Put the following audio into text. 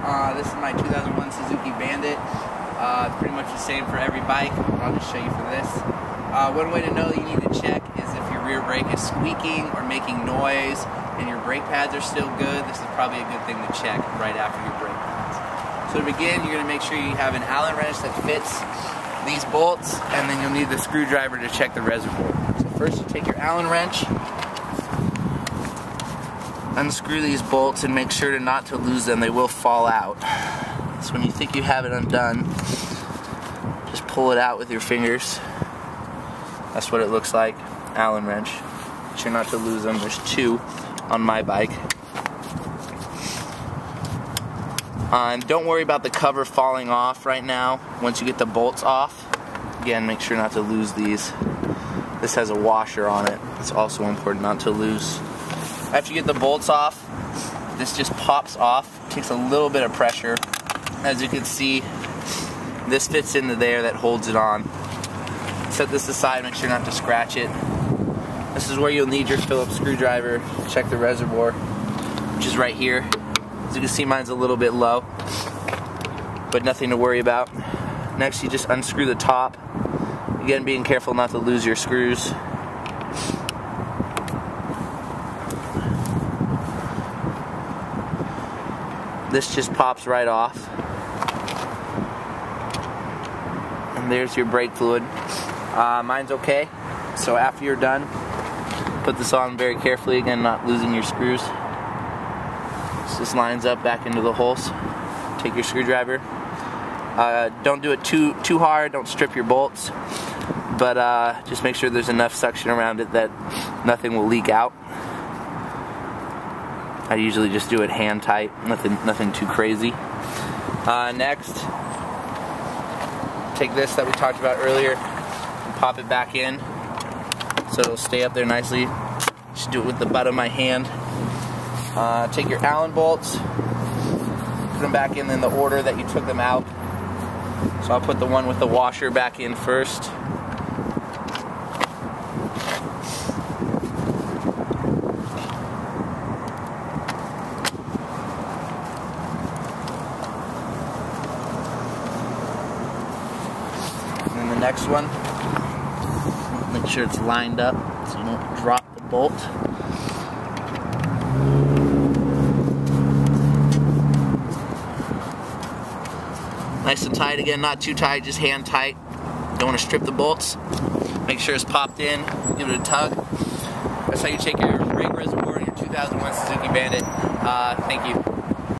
This is my 2001 Suzuki Bandit. It's pretty much the same for every bike. I'll just show you for this. One way to know that you need to check is if your rear brake is squeaking or making noise and your brake pads are still good. This is probably a good thing to check right after your brake pads. So to begin, you're going to make sure you have an Allen wrench that fits these bolts, and then you'll need the screwdriver to check the reservoir. So first you take your Allen wrench, unscrew these bolts and make sure not to lose them. They will fall out. So when you think you have it undone, just pull it out with your fingers. That's what it looks like. Allen wrench. Make sure not to lose them. There's two on my bike. And don't worry about the cover falling off right now. Once you get the bolts off, again, make sure not to lose these. This has a washer on it. It's also important not to lose. After you get the bolts off, this just pops off. It takes a little bit of pressure. As you can see, this fits into there that holds it on. Set this aside, make sure not to scratch it. This is where you'll need your Phillips screwdriver. Check the reservoir, which is right here. As you can see, mine's a little bit low, but nothing to worry about. Next, you just unscrew the top. Again, being careful not to lose your screws. This just pops right off. And there's your brake fluid. Mine's okay. So after you're done, put this on very carefully, again, not losing your screws. So this lines up back into the holes. Take your screwdriver. Don't do it too hard, don't strip your bolts, but just make sure there's enough suction around it that nothing will leak out. I usually just do it hand tight, nothing too crazy. Next, take this that we talked about earlier and pop it back in so it'll stay up there nicely. Just do it with the butt of my hand. Take your Allen bolts, put them back in the order that you took them out. So I'll put the one with the washer back in first. And then the next one, make sure it's lined up so you don't drop the bolt. Nice and tight, again, not too tight, just hand tight. Don't want to strip the bolts. Make sure it's popped in, give it a tug. That's how you check your brake reservoir in your 2001 Suzuki Bandit. Thank you.